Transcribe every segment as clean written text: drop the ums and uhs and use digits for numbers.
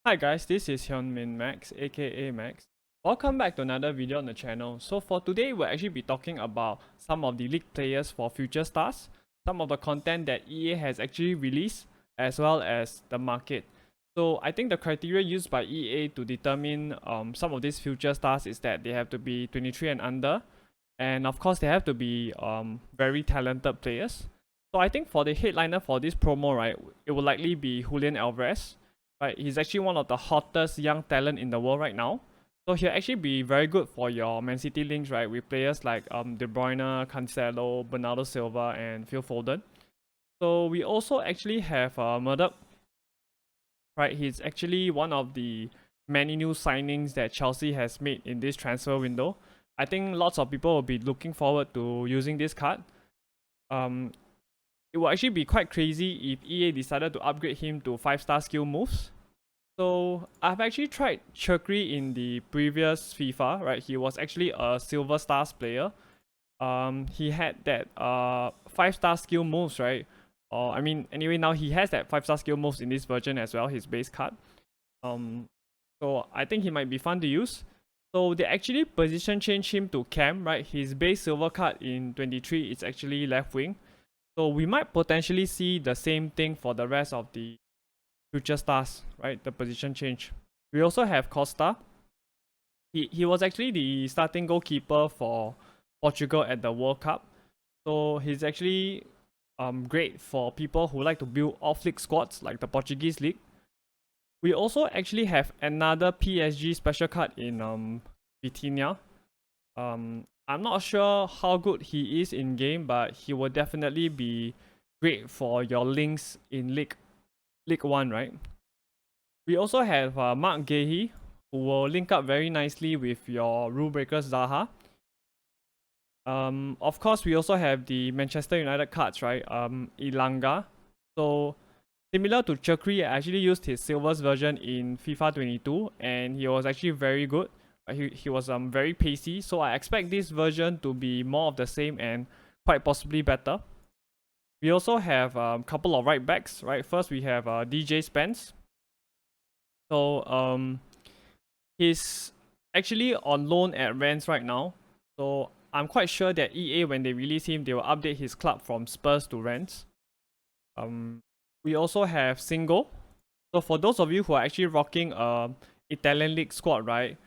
Hi guys, this is Hyunmin Max, aka Max. Welcome back to another video on the channel. So for today, we'll actually be talking about some of the league players for Future Stars, some of the content that EA has actually released, as well as the market. So I think the criteria used by EA to determine some of these Future Stars is that they have to be 23 and under, and of course they have to be very talented players. So I think for the headliner for this promo, right, it will likely be Julian Alvarez. Right, he's actually one of the hottest young talent in the world right now. So he'll actually be very good for your Man City links, right? With players like De Bruyne, Cancelo, Bernardo Silva, and Phil Foden. So we also actually have Murdoch, right? He's actually one of the many new signings that Chelsea has made in this transfer window. I think lots of people will be looking forward to using this card. Um, it will actually be quite crazy if EA decided to upgrade him to 5-star skill moves. So I've actually tried Chukri in the previous FIFA, right? He was actually a silver stars player. He had that 5-star skill moves, right? Or anyway, now he has that 5-star skill moves in this version as well, his base card. Um, so I think he might be fun to use. So they actually position change him to cam, right? His base silver card in 23 is actually left wing. So we might potentially see the same thing for the rest of the future stars, right? The position change. We also have Costa. He was actually the starting goalkeeper for Portugal at the World Cup. So he's actually great for people who like to build off-league squads like the Portuguese league. We also actually have another PSG special card in Vitinha. I'm not sure how good he is in game, but he will definitely be great for your links in League One, right? We also have Mark Gahey, who will link up very nicely with your rule breakers Zaha. Of course, we also have the Manchester United cards, right? Ilanga. So similar to Chakri, I actually used his Silvers version in FIFA 22, and he was actually very good. He was very pacey, so I expect this version to be more of the same and quite possibly better. We also have a couple of right backs, right? First, we have DJ Spence. So he's actually on loan at Rennes right now. So I'm quite sure that EA, when they release him, they will update his club from Spurs to Rennes. We also have Singo. So for those of you who are actually rocking Italian League squad, right?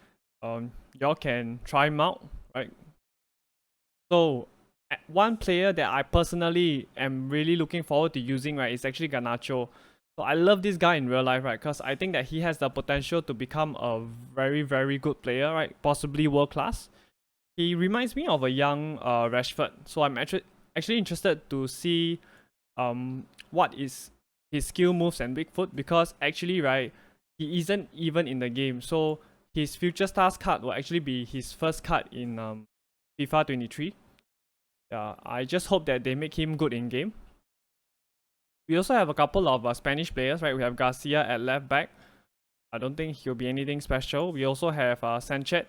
Y'all can try him out, right? So one player that I personally am really looking forward to using, right, is actually Garnacho. So I love this guy in real life, right? Because I think that he has the potential to become a very, very good player, right? Possibly world class. He reminds me of a young Rashford. So I'm actually interested to see what is his skill moves and big foot, because actually, right, he isn't even in the game. So his future stars card will actually be his first card in FIFA 23. Yeah, I just hope that they make him good in game. We also have a couple of Spanish players, right? We have Garcia at left back. I don't think he'll be anything special. We also have Sanchez.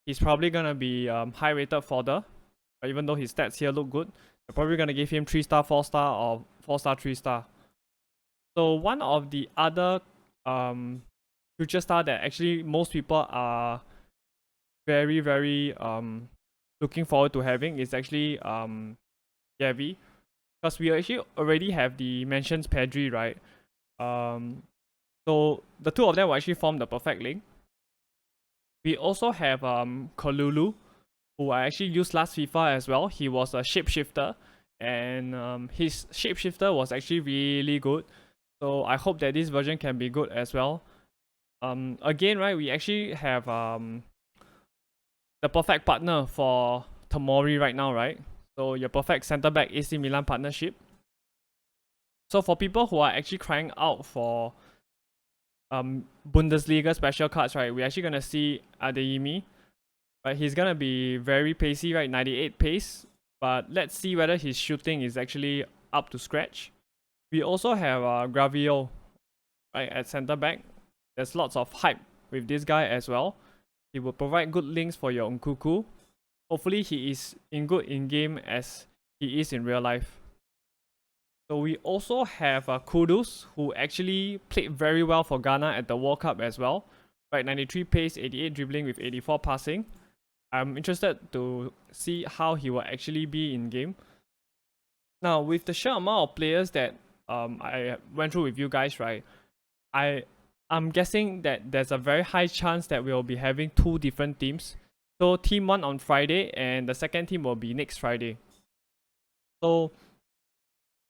He's probably gonna be high rated fodder, even though his stats here look good. They're probably gonna give him 3-star, 4-star, or 4-star, 3-star. So one of the other future star that actually most people are very, very looking forward to having is actually Gavi, because we actually already have the mentions Pedri, right? So the two of them will actually form the perfect link. We also have Kolulu, who I actually used last FIFA as well. He was a shapeshifter, and his shapeshifter was actually really good. So I hope that this version can be good as well. Again, right, we actually have the perfect partner for Tomori right now, right? So your perfect centre back AC Milan partnership. So for people who are actually crying out for Bundesliga special cards, right, we're actually gonna see Adeyemi. Right, he's gonna be very pacey, right? 98 pace. But let's see whether his shooting is actually up to scratch. We also have Gravio, right, at centre back. There's lots of hype with this guy as well. He will provide good links for your Nkuku. Hopefully he is in good in game as he is in real life. So we also have Kudus, who actually played very well for Ghana at the World Cup as well. Right, 93 pace, 88 dribbling with 84 passing. I'm interested to see how he will actually be in game. Now, with the sheer amount of players that I went through with you guys, right, I'm guessing that there's a very high chance that we'll be having two different teams. So team 1 on Friday and the second team will be next Friday. So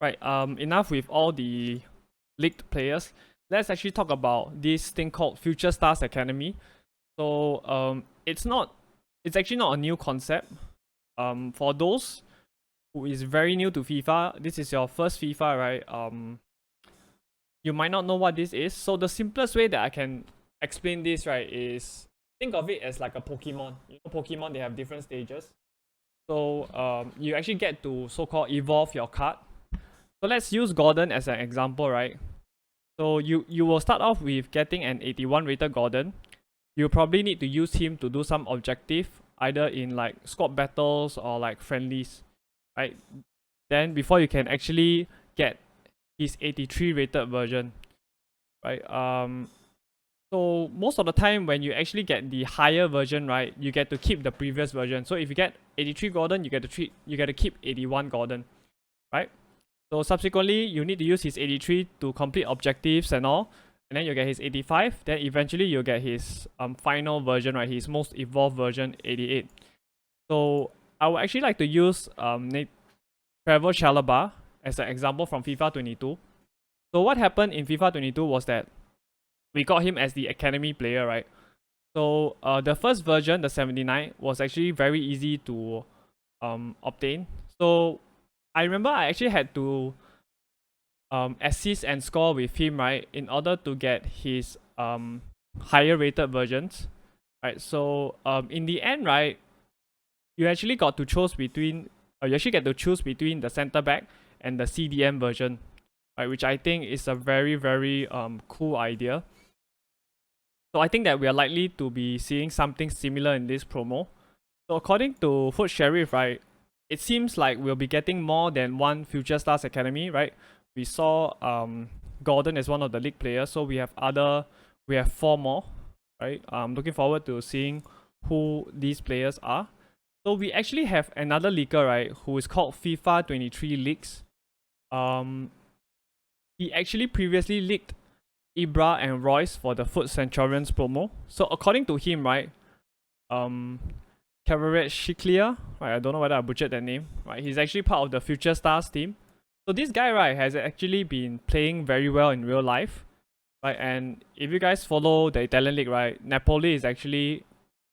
right, enough with all the leaked players. Let's actually talk about this thing called Future Stars Academy. So it's actually not a new concept. For those who is very new to FIFA, this is your first FIFA, right? You might not know what this is. So the simplest way that I can explain this, right, is think of it as like a Pokemon. You know, Pokemon, they have different stages. So you actually get to so-called evolve your card. So let's use Gordon as an example, right? So you will start off with getting an 81 rated Gordon. You probably need to use him to do some objective, either in like squad battles or like friendlies, right? Then before you can actually get his 83 rated version, right? So most of the time when you actually get the higher version, right, you get to keep the previous version. So if you get 83 Gordon, you get to keep 81 Gordon, right? So subsequently, you need to use his 83 to complete objectives and all, and then you get his 85. Then eventually you'll get his final version, right? His most evolved version, 88. So I would actually like to use Trevor Chalobah as an example from FIFA 22. So what happened in FIFA 22 was that we got him as the academy player, right? So the first version, the 79, was actually very easy to obtain. So I remember I actually had to assist and score with him, right, in order to get his higher rated versions, right? So in the end, right, you actually got to choose between you actually get to choose between the center back and the CDM version, right, which I think is a very, very cool idea. So I think that we are likely to be seeing something similar in this promo. So according to Foot Sheriff, right, it seems like we'll be getting more than one Future Stars Academy, right? We saw Gordon as one of the league players, so we have 4 more, right? I'm looking forward to seeing who these players are. So we actually have another leaker, right, who is called FIFA 23 Leaks. He actually previously leaked Ibra and Royce for the Foot Centurions promo. So according to him, right, Cabaret Shiklia, right, I don't know whether I butchered that name, right, he's actually part of the Future Stars team. So this guy, right, has actually been playing very well in real life, right, and if you guys follow the Italian league, right, Napoli is actually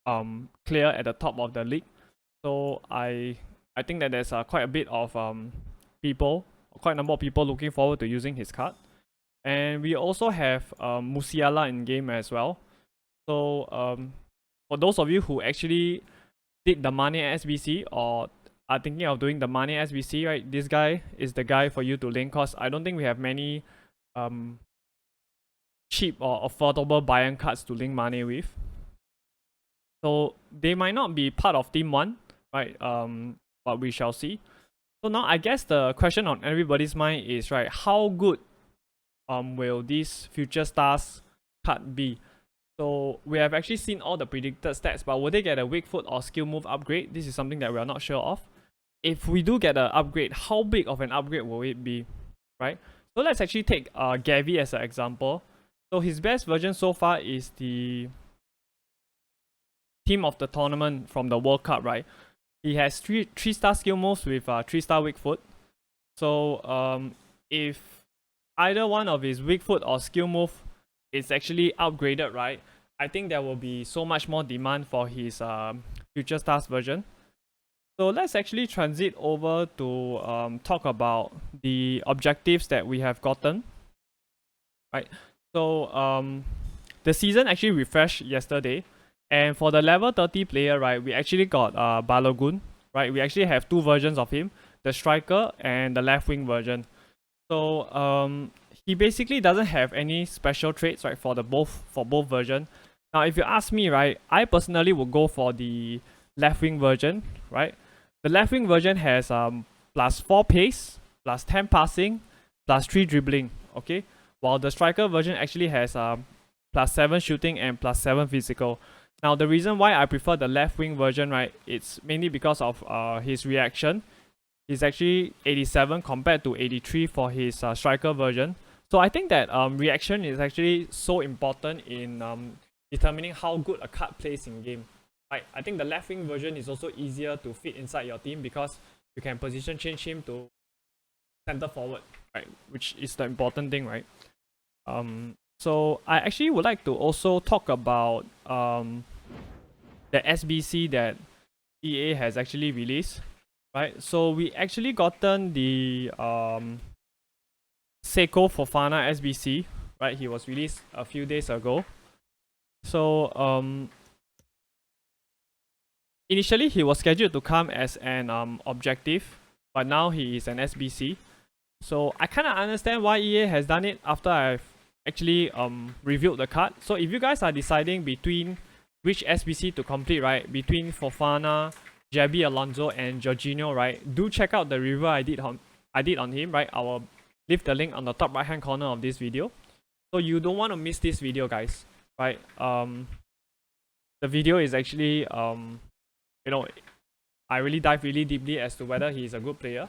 clear at the top of the league. So I think that there's quite a bit of quite a number of people looking forward to using his card. And we also have Musiala in game as well. So for those of you who actually did the Mane SBC or are thinking of doing the Mane SBC, right, this guy is the guy for you to link, cause I don't think we have many cheap or affordable Bayern cards to link Mane with. So they might not be part of Team 1, right? But we shall see. So now I guess the question on everybody's mind is, right, how good will this Future Stars card be? So we have actually seen all the predicted stats, but will they get a weak foot or skill move upgrade? This is something that we are not sure of. If we do get an upgrade, how big of an upgrade will it be, right? So let's actually take Gavi as an example. So his best version so far is the team of the tournament from the World Cup, right? He has 3-star skill moves with 3-star weak foot. So if either one of his weak foot or skill move is actually upgraded, right, I think there will be so much more demand for his Future Stars version. So let's actually transit over to talk about the objectives that we have gotten, right? So the season actually refreshed yesterday, and for the level 30 player, right, we actually got Balogun, right? We actually have 2 versions of him, the striker and the left wing version. So he basically doesn't have any special traits, right, for both versions. Now if you ask me, right, I personally would go for the left wing version, right? The left wing version has +4 pace, +10 passing, plus 3 dribbling, okay? While the striker version actually has plus 7 shooting and plus 7 physical. Now the reason why I prefer the left wing version, right, it's mainly because of his reaction. He's actually 87 compared to 83 for his striker version. So I think that reaction is actually so important in determining how good a card plays in game. Right? I think the left wing version is also easier to fit inside your team because you can position change him to center forward, right? Which is the important thing, right? So I actually would like to also talk about the SBC that EA has actually released, right? So we actually gotten the Seko Fofana SBC, right? He was released a few days ago. So initially he was scheduled to come as an objective, but now he is an SBC. So I kind of understand why EA has done it after I've actually reviewed the card. So if you guys are deciding between which SBC to complete, right, between Fofana, Jabi Alonso and Jorginho, right, do check out the review I did on him, right? I will leave the link on the top right hand corner of this video. So you don't want to miss this video, guys, right? The video is actually you know, I really dive really deeply as to whether he is a good player.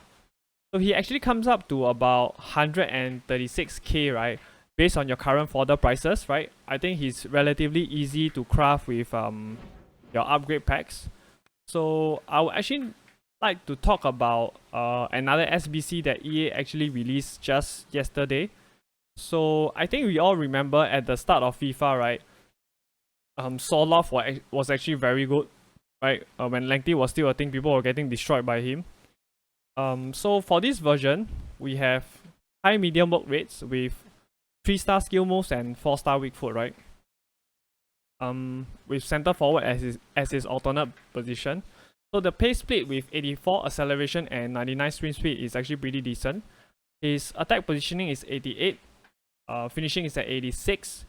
So he actually comes up to about 136k, right? Based on your current fodder prices, right? I think he's relatively easy to craft with your upgrade packs. So I would actually like to talk about another SBC that EA actually released just yesterday. So I think we all remember at the start of FIFA, right? Sorloth was actually very good, right? When Lengthy was still a thing, people were getting destroyed by him. So for this version, we have high medium work rates with 3-star skill moves and 4-star weak foot, right? With center forward as his alternate position. So the pace split with 84 acceleration and 99 sprint speed is actually pretty decent. His attack positioning is 88, finishing is at 86,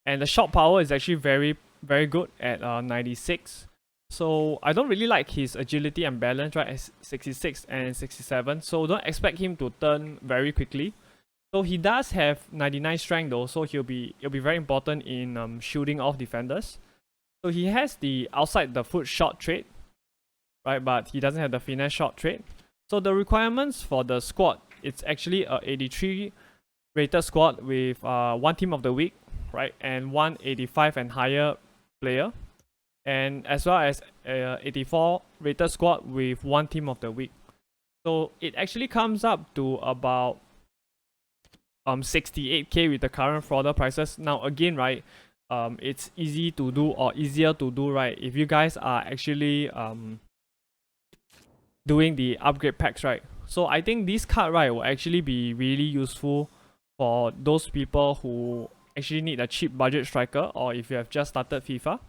and the shot power is actually very good at 96. So I don't really like his agility and balance, right, at 66 and 67. So don't expect him to turn very quickly. So he does have 99 strength though, so it'll be very important in shooting off defenders. So he has the outside the foot shot trait, right, but he doesn't have the finesse shot trait. So the requirements for the squad, it's actually a 83 rated squad with one team of the week, right, and one 85 and higher player, and as well as 84 rated squad with one team of the week. So it actually comes up to about 68k with the current fodder prices. Now again, right, it's easy to do or easier to do, right, if you guys are actually doing the upgrade packs, right? So I think this card, right, will actually be really useful for those people who actually need a cheap budget striker, or if you have just started FIFA.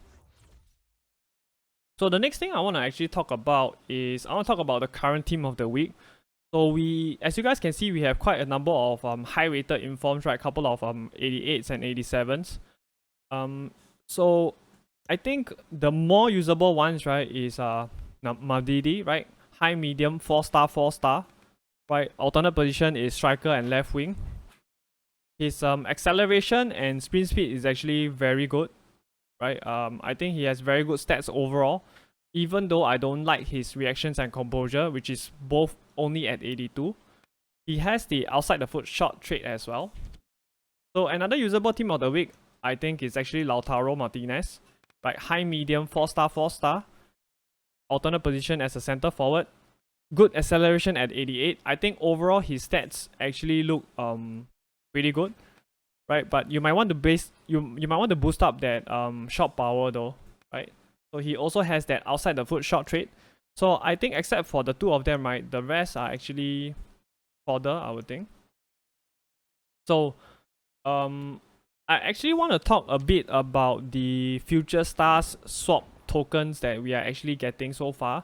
So the next thing I want to actually talk about is I want to talk about the current team of the week. So we, as you guys can see, we have quite a number of high rated informs, right? A couple of 88s and 87s. So I think the more usable ones, right, is Madidi, right? High medium 4-star, right? Alternate position is striker and left wing. His acceleration and sprint speed is actually very good, right? I think he has very good stats overall, even though I don't like his reactions and composure, which is both only at 82. He has the outside the foot shot trait as well. So another usable team of the week, I think, is actually Lautaro Martinez, right? High medium 4-star, alternate position as a center forward, good acceleration at 88. I think overall his stats actually look pretty good, right? But you might want to you might want to boost up that shot power though, right? So he also has that outside the foot shot trait. So I think except for the two of them, right, the rest are actually fodder, I would think. So I actually want to talk a bit about the Future Stars swap tokens that we are actually getting so far.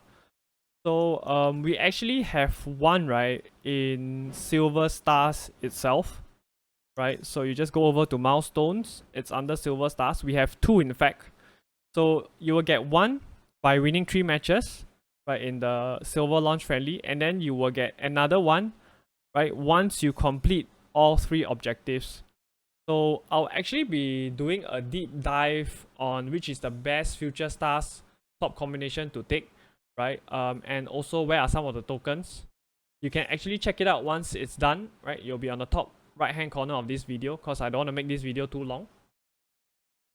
So we actually have one, right, in Silver Stars itself, right? So you just go over to milestones, it's under Silver Stars. We have two, in fact. So you will get one by winning 3 matches, right, in the Silver Launch Friendly, and then you will get another one, right, once you complete all 3 objectives. So I'll actually be doing a deep dive on which is the best future stars top combination to take, right? And also where are some of the tokens. You can actually check it out once it's done, right? You'll be on the top right hand corner of this video, because I don't want to make this video too long.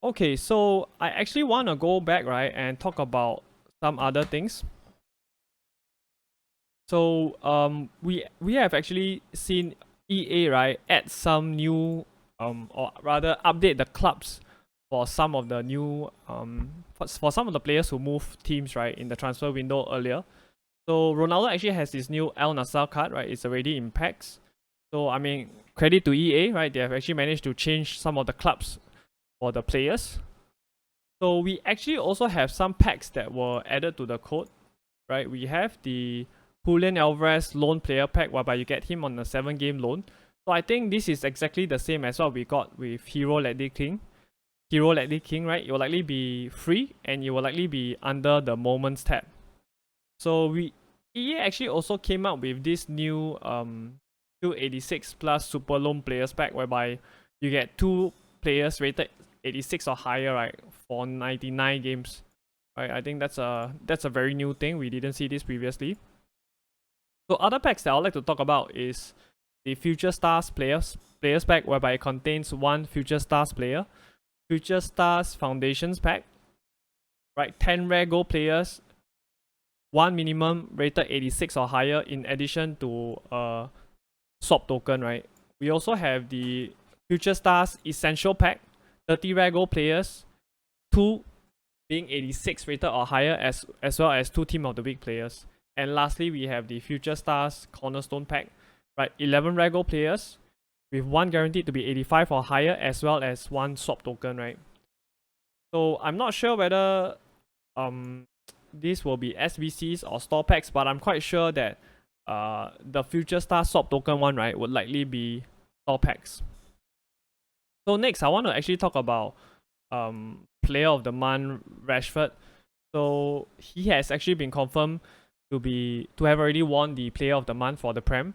Okay, so I actually want to go back, right, and talk about some other things. So we have actually seen EA, right, add some new or rather update the clubs for some of the new for some of the players who move teams, right, in the transfer window earlier. So Ronaldo actually has this new Al Nassr card, right? It's already in packs. So I mean, credit to EA, right? They have actually managed to change some of the clubs for the players. So we actually also have some packs that were added to the code, right? We have the Julian Alvarez loan player pack, whereby you get him on a 7-game loan. So I think this is exactly the same as what we got with Hero Ledley King. Hero Ledley King, right? It will likely be free and it will likely be under the Moments tab. So EA actually also came up with this new 286 plus super loan players pack, whereby you get 2 players rated 86 or higher, right, for 99 games. Right, I think that's a very new thing. We didn't see this previously. So other packs that I'd like to talk about is the Future Stars players pack, whereby it contains 1 Future Stars player, Future Stars Foundations pack, right, 10 rare gold players, 1 minimum rated 86 or higher, in addition to a swap token, right. We also have the Future Stars Essential pack, 30 rare gold players, 2 being 86 rated or higher, as well as 2 Team of the Week players. And lastly, we have the Future Stars Cornerstone pack, right, 11 rare gold players with 1 guaranteed to be 85 or higher, as well as 1 swap token, right. So I'm not sure whether these will be SBCs or store packs, but I'm quite sure that the Future Star swap token one, right, would likely be store packs. So next, I want to actually talk about Player of the Month, Rashford. So he has actually been confirmed to have already won the Player of the Month for the Prem.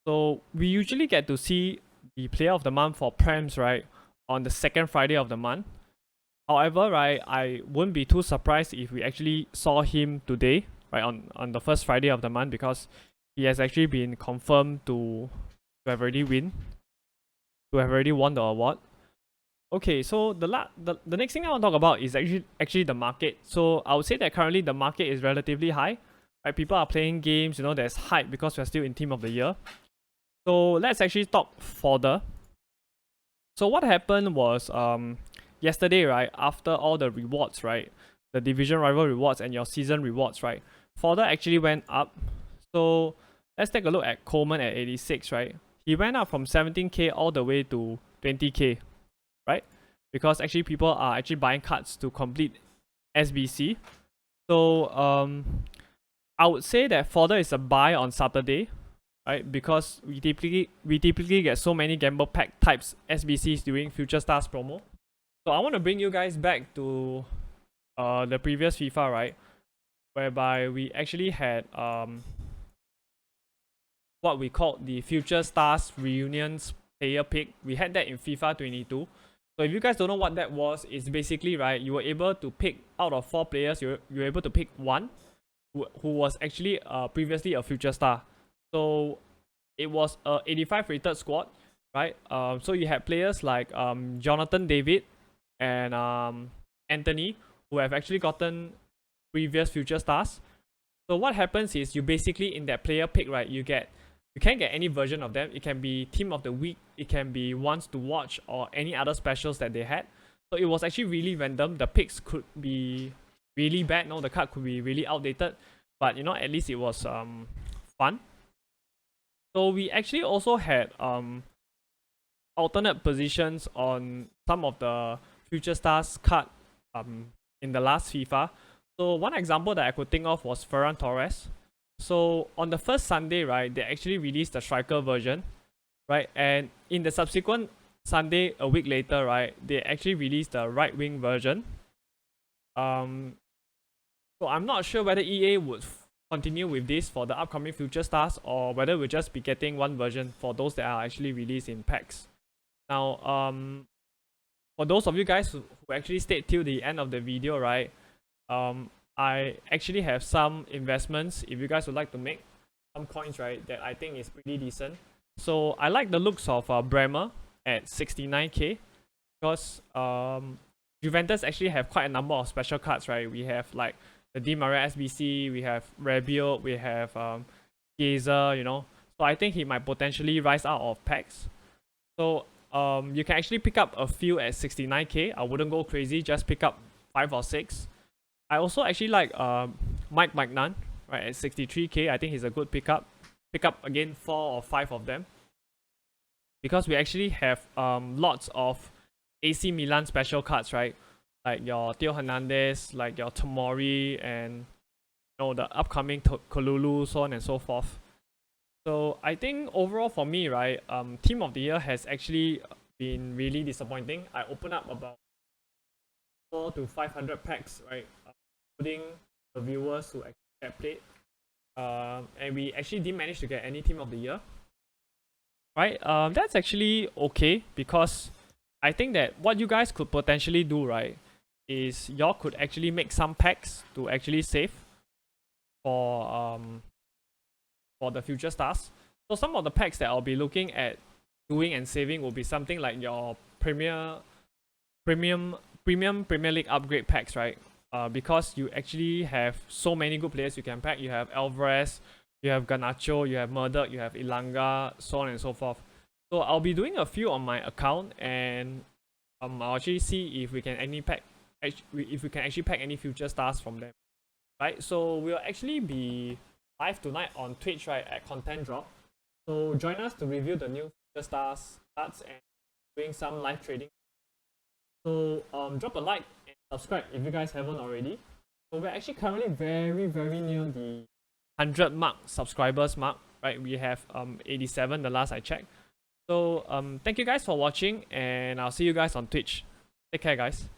So we usually get to see the Player of the Month for Prems, right, on the 2nd Friday of the month. However, right, I wouldn't be too surprised if we actually saw him today, right, on the 1st Friday of the month, because he has actually been confirmed to have already won the award. Okay, so the next thing I want to talk about is actually the market. So I would say that currently the market is relatively high. Right, people are playing games, you know, there's hype because we're still in Team of the Year. So let's actually talk further. So what happened was yesterday, right, after all the rewards, right, the division rival rewards and your season rewards, right, fodder actually went up. So let's take a look at Coleman at 86, right. He went up from 17k all the way to 20k, right, because actually people are actually buying cards to complete SBC. So I would say that fodder is a buy on Saturday, right, because we typically get so many gamble pack types SBCs during Future Stars promo. So I want to bring you guys back to the previous FIFA, right, whereby we actually had what we called the Future Stars Reunions player pick. We had that in FIFA 22. So if you guys don't know what that was, it's basically, right, you were able to pick out of 4 players, you were able to pick 1 who was actually previously a Future Star. So it was a 85 rated squad, right? So you had players like Jonathan David and Anthony, who have actually gotten previous Future Stars. So what happens is, you basically, in that player pick, right, you can get any version of them. It can be Team of the Week, it can be ones to watch, or any other specials that they had. So it was actually really random. The picks could be really bad, no, the card could be really outdated, but you know, at least it was fun. So we actually also had alternate positions on some of the Future Stars card in the last FIFA. So one example that I could think of was Ferran Torres. So on the first Sunday, right, they actually released the striker version, right, and in the subsequent Sunday a week later, right, they actually released the right wing version. So I'm not sure whether EA would continue with this for the upcoming future stars, or whether we'll just be getting one version for those that are actually released in packs. Now, for those of you guys who actually stayed till the end of the video, right, I actually have some investments if you guys would like to make some coins, right, that I think is pretty decent. So I like the looks of Bremer at 69k, because Juventus actually have quite a number of special cards, right? We have like the Di Maria SBC, we have Rabiot, we have Chiesa, you know. So I think he might potentially rise out of packs. So you can actually pick up a few at 69k. I wouldn't go crazy, just pick up 5 or 6. I also actually like Mike Magnan, right, at 63k. I think he's a good pickup. Pick up again 4 or 5 of them, because we actually have lots of AC Milan special cards, right? Like your Theo Hernandez, like your Tomori, and you know, the upcoming Kolulu, so on and so forth. So I think overall for me, right, Team of the Year has actually been really disappointing. I opened up about 400 to 500 packs, right, including the viewers who actually had played, and we actually didn't manage to get any Team of the Year, right? That's actually okay, because I think that what you guys could potentially do, right, is y'all could actually make some packs to actually save for the future stars. So some of the packs that I'll be looking at doing and saving will be something like your premium Premier League upgrade packs, right? Because you actually have so many good players you can pack. You have Alvarez, you have Garnacho, you have Murdoch, you have Ilanga, so on and so forth. So I'll be doing a few on my account, and I'll actually see if we can actually pack any future stars from them, right? So we'll actually be live tonight on Twitch, right, at Content Drop. So join us to review the new future stars cards and doing some live trading. So drop a like and subscribe if you guys haven't already. So we're actually currently very near the 100 subscribers mark, right? We have 87 the last I checked. So thank you guys for watching, and I'll see you guys on Twitch. Take care, guys.